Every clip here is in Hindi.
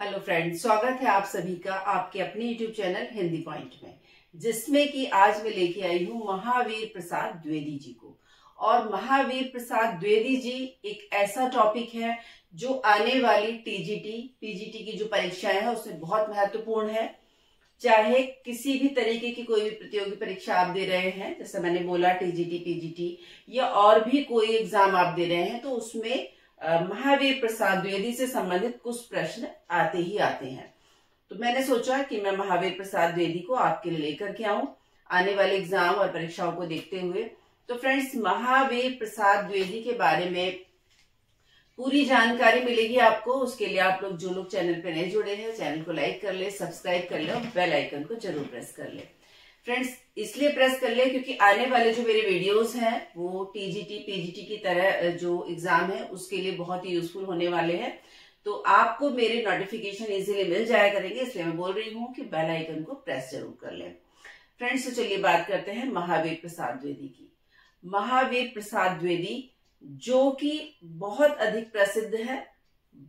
हेलो फ्रेंड्स, स्वागत है आप सभी का आपके अपने यूट्यूब चैनल हिंदी पॉइंट में, जिसमें कि आज मैं लेके आई हूँ महावीर प्रसाद द्विवेदी जी को। और महावीर प्रसाद द्विवेदी जी एक ऐसा टॉपिक है जो आने वाली टीजीटी, पीजीटी की जो परीक्षाएं हैं उसमें बहुत महत्वपूर्ण है। चाहे किसी भी तरीके की कोई भी प्रतियोगी परीक्षा आप दे रहे हैं, जैसे मैंने बोला टीजीटी, पीजीटी या और भी कोई एग्जाम आप दे रहे हैं, तो उसमें महावीर प्रसाद द्विवेदी से संबंधित कुछ प्रश्न आते ही आते हैं। तो मैंने सोचा कि मैं महावीर प्रसाद द्विवेदी को आपके लिए लेकर के आऊं आने वाले एग्जाम और परीक्षाओं को देखते हुए। तो फ्रेंड्स, महावीर प्रसाद द्विवेदी के बारे में पूरी जानकारी मिलेगी आपको। उसके लिए आप लोग, जो लोग चैनल पे नए जुड़े हैं, चैनल को लाइक कर ले, सब्सक्राइब कर ले और बेल आइकन को जरूर प्रेस कर ले। फ्रेंड्स, इसलिए प्रेस कर ले क्योंकि आने वाले जो मेरे वीडियोस हैं वो टीजीटी, पीजीटी की तरह जो एग्जाम है उसके लिए बहुत ही यूजफुल होने वाले हैं। तो आपको मेरे नोटिफिकेशन इजीली मिल जाया करेंगे, इसलिए मैं बोल रही हूँ कि बेल आइकन को प्रेस जरूर कर लें। फ्रेंड्स, तो चलिए बात करते हैं महावीर प्रसाद द्विवेदी की। महावीर प्रसाद द्विवेदी जो कि बहुत अधिक प्रसिद्ध है,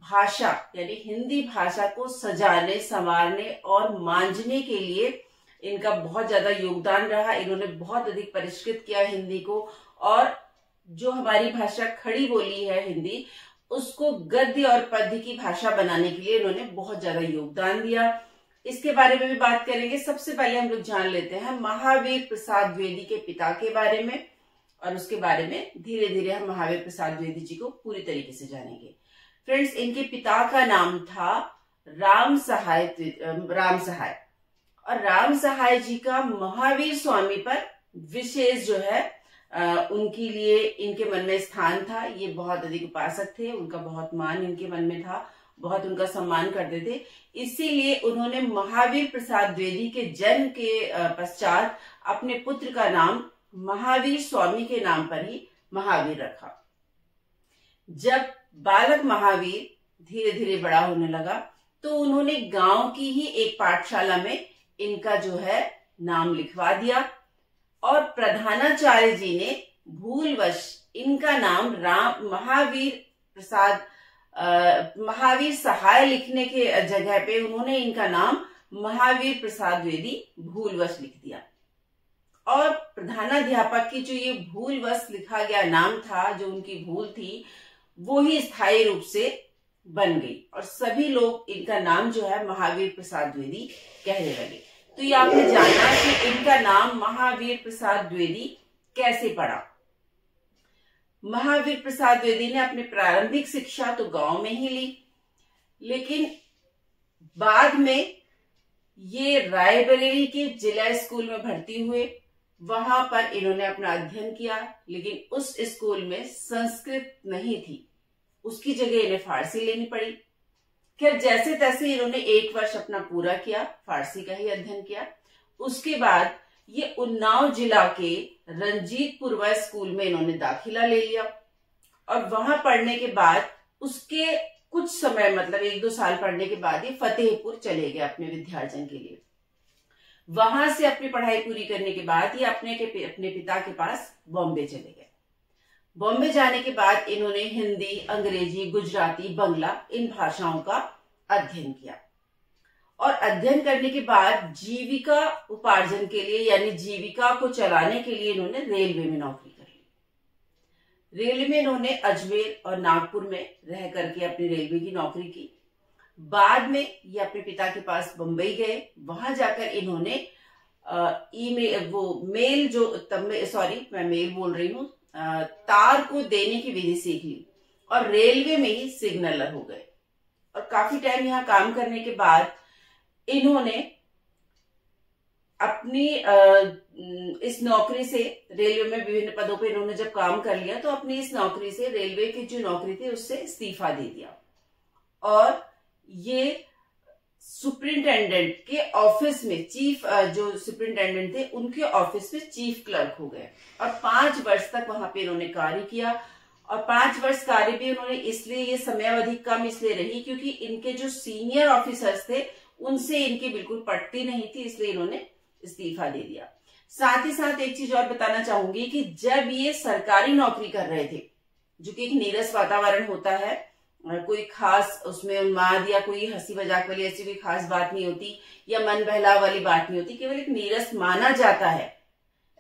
भाषा यानी हिंदी भाषा को सजाने, संवारने और मांझने के लिए इनका बहुत ज्यादा योगदान रहा। इन्होंने बहुत अधिक परिष्कृत किया हिंदी को, और जो हमारी भाषा खड़ी बोली है हिंदी, उसको गद्य और पद्य की भाषा बनाने के लिए इन्होंने बहुत ज्यादा योगदान दिया। इसके बारे में भी बात करेंगे। सबसे पहले हम लोग जान लेते हैं महावीर प्रसाद द्विवेदी के पिता के बारे में, और उसके बारे में धीरे धीरे हम महावीर प्रसाद द्विवेदी जी को पूरी तरीके से जानेंगे। फ्रेंड्स, इनके पिता का नाम था राम सहाय, और राम सहाय जी का महावीर स्वामी पर विशेष जो है उनके लिए इनके मन में स्थान था। ये बहुत अधिक उपासक थे, उनका बहुत मान इनके मन में था, बहुत उनका सम्मान करते थे। इसीलिए उन्होंने महावीर प्रसाद द्विवेदी के जन्म के पश्चात अपने पुत्र का नाम महावीर स्वामी के नाम पर ही महावीर रखा। जब बालक महावीर धीरे धीरे बड़ा होने लगा तो उन्होंने गांव की ही एक पाठशाला में इनका जो है नाम लिखवा दिया, और प्रधानाचार्य जी ने भूलवश इनका नाम महावीर सहाय लिखने के जगह पे उन्होंने इनका नाम महावीर प्रसाद द्विवेदी भूलवश लिख दिया। और प्रधानाध्यापक की जो ये भूलवश लिखा गया नाम था, जो उनकी भूल थी, वो ही स्थायी रूप से बन गई, और सभी लोग इनका नाम जो है महावीर प्रसाद द्विवेदी कहने लगे। तो ये आपने जाना कि इनका नाम महावीर प्रसाद द्विवेदी कैसे पड़ा। महावीर प्रसाद द्विवेदी ने अपनी प्रारंभिक शिक्षा तो गांव में ही ली, लेकिन बाद में ये रायबरेली के जिला स्कूल में भर्ती हुए। वहां पर इन्होंने अपना अध्ययन किया, लेकिन उस स्कूल में संस्कृत नहीं थी, उसकी जगह इन्हें फारसी लेनी पड़ी। फिर जैसे तैसे इन्होंने 1 वर्ष अपना पूरा किया, फारसी का ही अध्ययन किया। उसके बाद ये उन्नाव जिला के रंजीतपुर स्कूल में इन्होंने दाखिला ले लिया, और वहां पढ़ने के बाद उसके कुछ समय, मतलब 1-2 साल पढ़ने के बाद ये फतेहपुर चले गए अपने विद्यार्जन के लिए। वहां से अपनी पढ़ाई पूरी करने के बाद ये अपने पिता के पास बॉम्बे चले गए। बॉम्बे जाने के बाद इन्होंने हिंदी, अंग्रेजी, गुजराती, बंगला इन भाषाओं का अध्ययन किया, और अध्ययन करने के बाद जीविका उपार्जन के लिए, यानी जीविका को चलाने के लिए इन्होंने रेलवे में नौकरी कर ली। रेलवे में इन्होंने अजमेर और नागपुर में रह करके अपनी रेलवे की नौकरी की। बाद में ये अपने पिता के पास बंबई गए। वहां जाकर इन्होंने तार को देने की विधि सीख ली, और रेलवे में ही सिग्नलर हो गए। और काफी टाइम यहाँ काम करने के बाद इन्होंने अपनी इस नौकरी से, रेलवे में विभिन्न पदों पे इन्होंने जब काम कर लिया, तो अपनी इस नौकरी से, रेलवे की जो नौकरी थी उससे इस्तीफा दे दिया, और ये सुपरिंटेंडेंट के ऑफिस में, जो सुपरिंटेंडेंट थे उनके ऑफिस में चीफ क्लर्क हो गए, और 5 वर्ष तक वहां पे इन्होंने कार्य किया। और 5 वर्ष कार्य भी उन्होंने, इसलिए ये समयावधि कम इसलिए रही क्योंकि इनके जो सीनियर ऑफिसर्स थे उनसे इनकी बिल्कुल पटती नहीं थी, इसलिए इन्होंने इस्तीफा दे दिया। साथ ही साथ एक चीज और बताना चाहूंगी कि जब ये सरकारी नौकरी कर रहे थे, जो कि एक नीरस वातावरण होता है, कोई खास उसमें उन्माद या कोई हंसी मजाक वाली ऐसी कोई खास बात नहीं होती, या मन बहलाव वाली बात नहीं होती, केवल एक नीरस माना जाता है।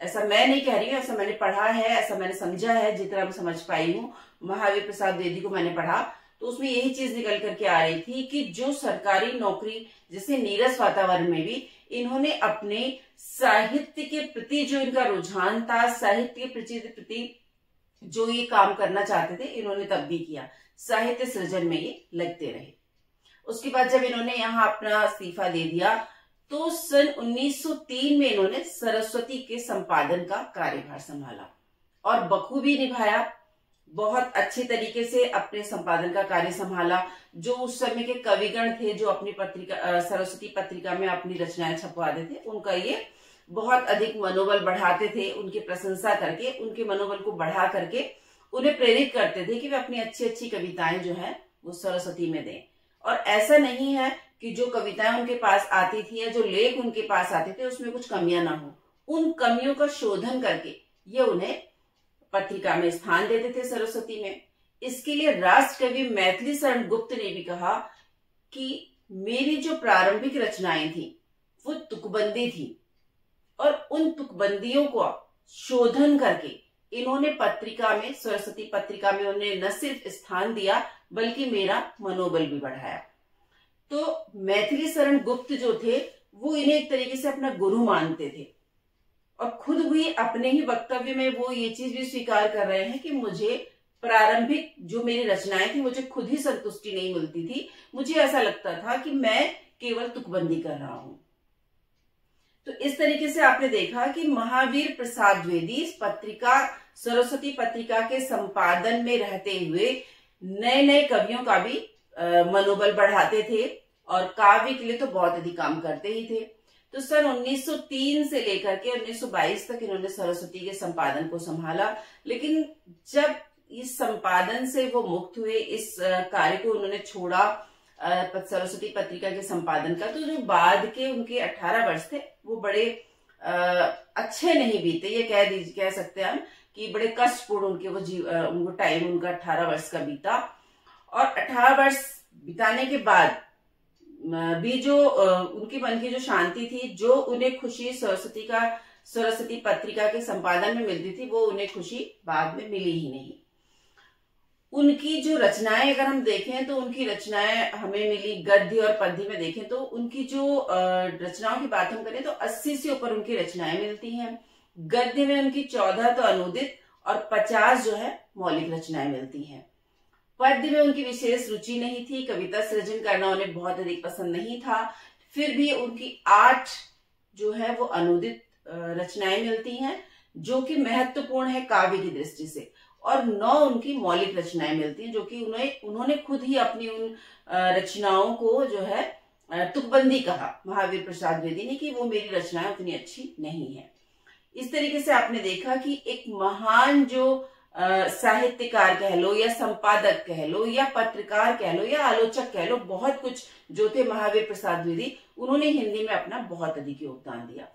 ऐसा मैं नहीं कह रही हूँ, ऐसा मैंने पढ़ा है, ऐसा मैंने समझा है, जितना मैं समझ पाई हूँ। महावीर प्रसाद द्विवेदी को मैंने पढ़ा तो उसमें यही चीज निकल करके आ रही थी कि जो सरकारी नौकरी जैसे नीरस वातावरण में भी इन्होंने अपने साहित्य के प्रति जो इनका रुझान था, साहित्य के प्रति जो ये काम करना चाहते थे, इन्होंने तब भी किया, साहित्य सृजन में ये लगते रहे। उसके बाद जब इन्होंने यहाँ अपना इस्तीफा दे दिया तो सन 1903 में इन्होंने सरस्वती के संपादन का कार्यभार संभाला और बखूबी निभाया। बहुत अच्छे तरीके से अपने संपादन का कार्य संभाला। जो उस समय के कविगण थे जो अपनी पत्रिका सरस्वती पत्रिका में अपनी रचनाएं छपवाते थे, उनका ये बहुत अधिक मनोबल बढ़ाते थे। उनकी प्रशंसा करके, उनके मनोबल को बढ़ा करके उन्हें प्रेरित करते थे कि वे अपनी अच्छी अच्छी कविताएं जो है वो सरस्वती में दें। और ऐसा नहीं है कि जो कविताएं उनके पास आती थी या जो लेख उनके पास आते थे उसमें कुछ कमियां ना हो, उन कमियों का शोधन करके ये उन्हें पत्रिका में स्थान देते थे सरस्वती में। इसके लिए राष्ट्र कवि मैथिली शरण गुप्त ने भी कहा कि मेरी जो प्रारंभिक रचनाएं थी वो तुकबंदी थी और उन तुकबंदियों को शोधन करके इन्होंने पत्रिका में, सरस्वती पत्रिका में उन्हें न सिर्फ स्थान दिया बल्कि मेरा मनोबल भी बढ़ाया। तो मैथिली शरण गुप्त जो थे वो इन्हें एक तरीके से अपना गुरु मानते थे और खुद भी अपने ही वक्तव्य में वो ये चीज भी स्वीकार कर रहे हैं कि मुझे प्रारंभिक जो मेरी रचनाएं थी मुझे खुद ही संतुष्टि नहीं मिलती थी, मुझे ऐसा लगता था कि मैं केवल तुकबंदी कर रहा हूं। तो इस तरीके से आपने देखा कि महावीर प्रसाद द्विवेदी इस पत्रिका, सरस्वती पत्रिका के संपादन में रहते हुए नए नए कवियों का भी मनोबल बढ़ाते थे और काव्य के लिए तो बहुत अधिक काम करते ही थे। तो सन 1903 से लेकर के 1922 तक इन्होंने सरस्वती के संपादन को संभाला। लेकिन जब इस संपादन से वो मुक्त हुए, इस कार्य को उन्होंने छोड़ा सरस्वती पत्रिका के संपादन का, तो जो बाद के उनके 18 वर्ष थे वो बड़े अच्छे नहीं बीते। ये कह सकते हैं हम कि बड़े कष्टपूर्ण उनके उनको टाइम उनका 18 वर्ष का बीता। और 18 वर्ष बिताने के बाद भी जो उनके मन की जो शांति थी, जो उन्हें खुशी सरस्वती पत्रिका के संपादन में मिलती थी, वो उन्हें खुशी बाद में मिली ही नहीं। उनकी जो रचनाएं अगर हम देखें तो उनकी रचनाएं हमें मिली, गद्य और पद्य में देखें तो उनकी जो रचनाओं की बात हम करें तो 80 से ऊपर उनकी रचनाएं मिलती हैं। गद्य में उनकी 14 तो अनुदित और 50 जो है मौलिक रचनाएं मिलती हैं। पद्य में उनकी विशेष रुचि नहीं थी, कविता सृजन करना उन्हें बहुत अधिक पसंद नहीं था। फिर भी उनकी 8 जो है वो अनुदित रचनाएं मिलती हैं जो कि महत्वपूर्ण है काव्य की दृष्टि से, और 9 उनकी मौलिक रचनाएं मिलती हैं जो कि उन्होंने खुद ही अपनी उन रचनाओं को जो है तुकबंदी कहा महावीर प्रसाद द्विवेदी ने कि वो मेरी रचनाएं उतनी अच्छी नहीं है। इस तरीके से आपने देखा कि एक महान जो साहित्यकार कह लो या संपादक कह लो या पत्रकार कह लो या आलोचक कह लो, बहुत कुछ जो थे महावीर प्रसाद द्विवेदी, उन्होंने हिंदी में अपना बहुत अधिक योगदान दिया।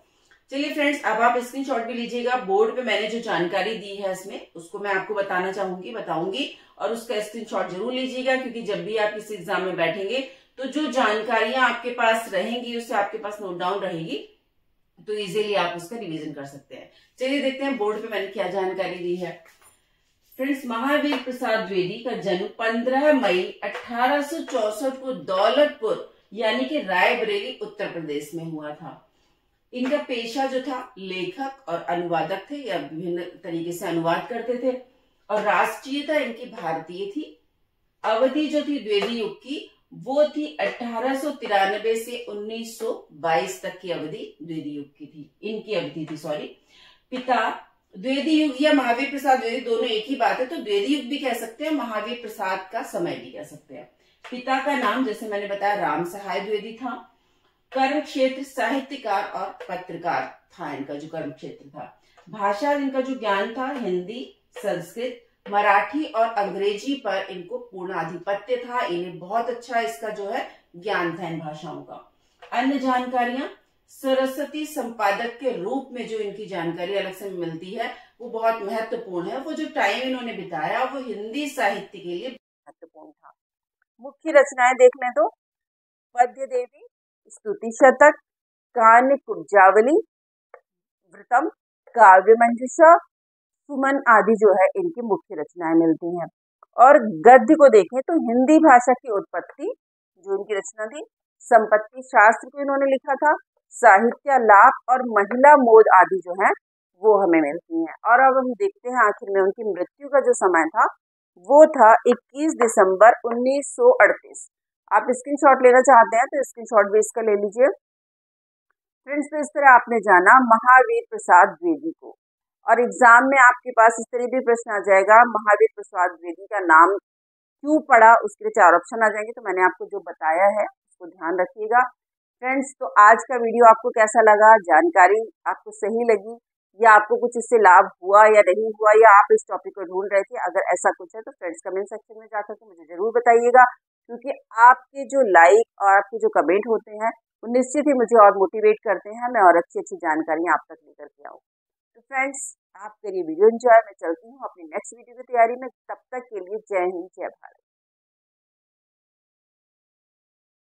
चलिए फ्रेंड्स, अब आप स्क्रीनशॉट भी लीजिएगा। बोर्ड पे मैंने जो जानकारी दी है इसमें उसको मैं आपको बताऊंगी और उसका स्क्रीनशॉट जरूर लीजिएगा, क्योंकि जब भी आप किसी एग्जाम में बैठेंगे तो जो जानकारियां आपके पास रहेंगी उससे आपके पास नोट डाउन रहेगी, तो इजीली आप उसका रिवीजन कर सकते हैं। चलिए देखते हैं बोर्ड पे मैंने क्या जानकारी दी है। फ्रेंड्स, महावीर प्रसाद द्विवेदी का जन्म 15 मई 1864 को दौलतपुर यानी कि रायबरेली उत्तर प्रदेश में हुआ था। इनका पेशा जो था लेखक और अनुवादक थे, या विभिन्न तरीके से अनुवाद करते थे, और राष्ट्रीयता इनकी भारतीय थी। अवधि जो थी द्विवेदी युग की वो थी 1893 से 1922 तक की अवधि द्विवेदी युग की थी, इनकी अवधि थी, सॉरी। पिता द्विवेदी युग या महावीर प्रसाद द्विवेदी दोनों एक ही बात है, तो द्विवेदी युग भी कह सकते हैं, महावीर प्रसाद का समय भी कह सकते हैं। पिता का नाम जैसे मैंने बताया राम सहाय द्विवेदी था। कर्म क्षेत्र साहित्यकार और पत्रकार था इनका जो कर्म क्षेत्र था। भाषा इनका जो ज्ञान था हिंदी, संस्कृत, मराठी और अंग्रेजी पर इनको पूर्ण आधिपत्य था। इन्हें बहुत अच्छा इसका जो है ज्ञान था इन भाषाओं का। अन्य जानकारियां सरस्वती संपादक के रूप में जो इनकी जानकारी अलग से मिलती है वो बहुत महत्वपूर्ण है। वो जो टाइम इन्होंने बिताया वो हिंदी साहित्य के लिए महत्वपूर्ण था। मुख्य रचनाएं देख लें तो पद्य देवी, स्तुति शतक, कान्य कुब्जावली, वृतम, काव्य मंजूषा, सुमन आदि जो है इनकी मुख्य रचनाएं मिलती हैं। और गद्य को देखें तो हिंदी भाषा की उत्पत्ति जो इनकी रचना थी, संपत्ति शास्त्र को इन्होंने लिखा था, साहित्यालाप और महिला मोद आदि जो है वो हमें मिलती हैं। और अब हम देखते हैं आखिर में उनकी मृत्यु का जो समय था वो था 21 दिसंबर 1938। आप स्क्रीनशॉट लेना चाहते हैं तो स्क्रीनशॉट भी इसका ले लीजिए। फ्रेंड्स, तो इस तरह आपने जाना महावीर प्रसाद द्विवेदी को। और एग्जाम में आपके पास इस तरह भी प्रश्न आ जाएगा, महावीर प्रसाद द्विवेदी का नाम क्यों पड़ा, उसके लिए 4 ऑप्शन आ जाएंगे। तो मैंने आपको जो बताया है उसको ध्यान रखिएगा। फ्रेंड्स, तो आज का वीडियो आपको कैसा लगा, जानकारी आपको सही लगी या आपको कुछ इससे लाभ हुआ या नहीं हुआ, या आप इस टॉपिक को ढूंढ रहे थे, अगर ऐसा कुछ है तो फ्रेंड्स कमेंट सेक्शन में जाकर के मुझे जरूर बताइएगा, क्योंकि आपके जो लाइक और आपके जो कमेंट होते हैं वो निश्चित ही मुझे और मोटिवेट करते हैं, मैं और अच्छी अच्छी जानकारी आप तक लेकर के आऊँ। तो फ्रेंड्स, आप करिए वीडियो एंजॉय, मैं चलती हूँ अपनी नेक्स्ट वीडियो की तैयारी में। तब तक के लिए जय हिंद, जय भारत।